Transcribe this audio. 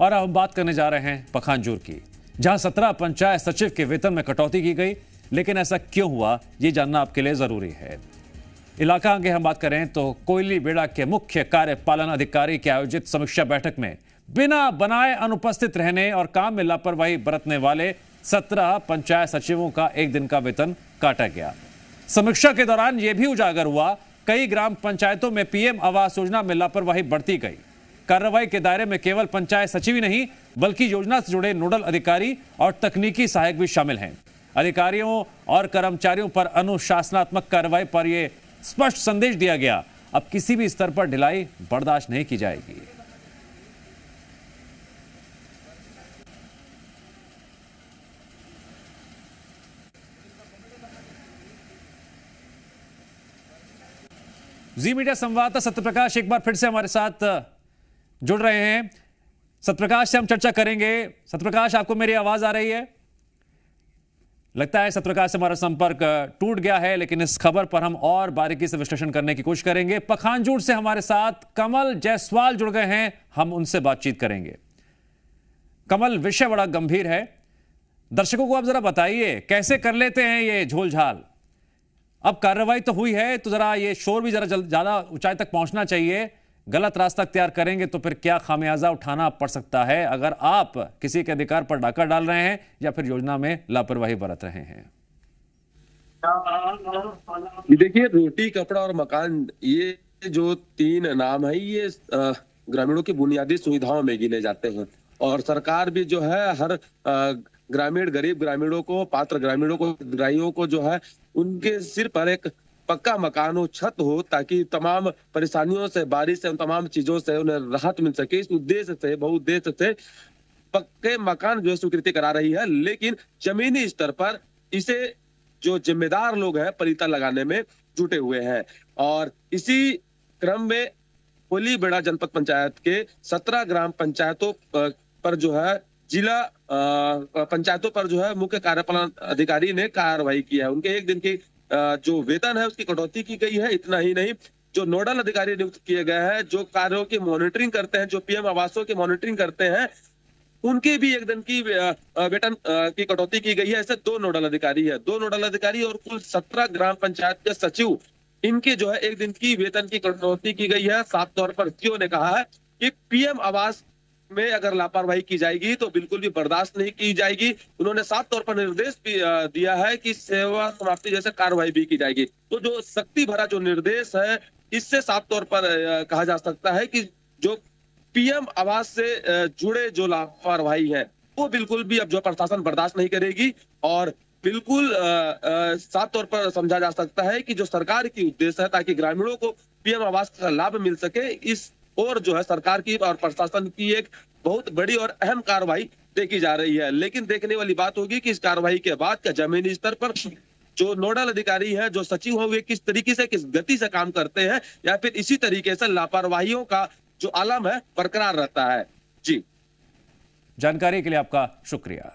और अब हम बात करने जा रहे हैं पखानजूर की, जहां 17 पंचायत सचिव के वेतन में कटौती की गई। लेकिन ऐसा क्यों हुआ, ये जानना आपके लिए जरूरी है। इलाका आगे हम बात करें तो कोयली बेड़ा के मुख्य कार्यपालन अधिकारी की आयोजित समीक्षा बैठक में बिना बनाए अनुपस्थित रहने और काम में लापरवाही बरतने वाले 17 पंचायत सचिवों का एक दिन का वेतन काटा गया। समीक्षा के दौरान यह भी उजागर हुआ, कई ग्राम पंचायतों में पीएम आवास योजना में लापरवाही बढ़ती गई। कार्रवाई के दायरे में केवल पंचायत सचिव ही नहीं बल्कि योजना से जुड़े नोडल अधिकारी और तकनीकी सहायक भी शामिल हैं। अधिकारियों और कर्मचारियों पर अनुशासनात्मक कार्रवाई पर यह स्पष्ट संदेश दिया गया, अब किसी भी स्तर पर ढिलाई बर्दाश्त नहीं की जाएगी। जी मीडिया संवाददाता सत्यप्रकाश एक बार फिर से हमारे साथ जुड़ रहे हैं। सत्यप्रकाश से हम चर्चा करेंगे। सत्यप्रकाश, आपको मेरी आवाज आ रही है? लगता है सत्यप्रकाश से हमारा संपर्क टूट गया है, लेकिन इस खबर पर हम और बारीकी से विश्लेषण करने की कोशिश करेंगे। पखानजूर से हमारे साथ कमल जायसवाल जुड़ गए हैं, हम उनसे बातचीत करेंगे। कमल, विषय बड़ा गंभीर है, दर्शकों को आप जरा बताइए कैसे कर लेते हैं ये झोलझाल। अब कार्रवाई तो हुई है, तो जरा ये शोर भी जरा ज्यादा ऊंचाई तक पहुंचना चाहिए। गलत रास्ता अख्तियार करेंगे तो फिर क्या खामियाजा उठाना पड़ सकता है अगर आप किसी के अधिकार पर डाका डाल रहे हैं या फिर योजना में लापरवाही बरत रहे हैं। देखिए, रोटी कपड़ा और मकान, ये जो 3 नाम है, ये ग्रामीणों की बुनियादी सुविधाओं में गिने जाते हैं। और सरकार भी जो है हर ग्रामीण, गरीब ग्रामीणों को, पात्र ग्रामीणों को, हितग्राहियों को जो है उनके सिर पर एक पक्का मकान हो, छत हो, ताकि तमाम परेशानियों से, बारिश से, उन तमाम चीजों से उन्हें राहत मिल सके। इस उद्देश्य से, बहुउद्देश्य से पक्के मकान जो है स्वीकृति करा रही है। लेकिन जमीनी स्तर पर इसे जो जिम्मेदार लोग हैं पलीता लगाने में जुटे हुए हैं। और इसी क्रम में कोयली बेड़ा जनपद पंचायत के 17 ग्राम पंचायतों पर जो है जिला पंचायतों पर जो है मुख्य कार्यपालन अधिकारी ने कार्रवाई की है। उनके एक दिन की जो वेतन है उसकी कटौती की गई है। इतना ही नहीं, जो नोडल अधिकारी नियुक्त किए गए हैं, जो कार्यों की मॉनिटरिंग करते हैं, जो पीएम आवासों की मॉनिटरिंग करते हैं, उनके भी एक दिन की वेतन की कटौती की गई है। ऐसे 2 नोडल अधिकारी है, 2 नोडल अधिकारी और कुल 17 ग्राम पंचायत के सचिव, इनके जो है एक दिन की वेतन की कटौती की गई है। साफ तौर पर सीओ ने कहा है कि पीएम आवास में अगर लापरवाही की जाएगी तो बिल्कुल भी बर्दाश्त नहीं की जाएगी। उन्होंने साफ तौर पर निर्देश भी दिया है कि सेवा समाप्ति जैसे कार्रवाई भी की जाएगी। तो जो सख्ती भरा जो निर्देश है, इससे साफ तौर पर कहा जा सकता है कि जो पीएम आवास से जुड़े जो लापरवाही है वो बिल्कुल भी अब जो प्रशासन बर्दाश्त नहीं करेगी। और बिल्कुल साफ तौर पर समझा जा सकता है कि जो सरकार की उद्देश्य है ताकि ग्रामीणों को पीएम आवास का लाभ मिल सके, इस और जो है सरकार की और प्रशासन की एक बहुत बड़ी और अहम कार्रवाई देखी जा रही है। लेकिन देखने वाली बात होगी कि इस कार्रवाई के बाद क्या जमीनी स्तर पर जो नोडल अधिकारी है, जो सचिव है, वे किस तरीके से, किस गति से काम करते हैं, या फिर इसी तरीके से लापरवाहियों का जो आलम है बरकरार रहता है। जी, जानकारी के लिए आपका शुक्रिया।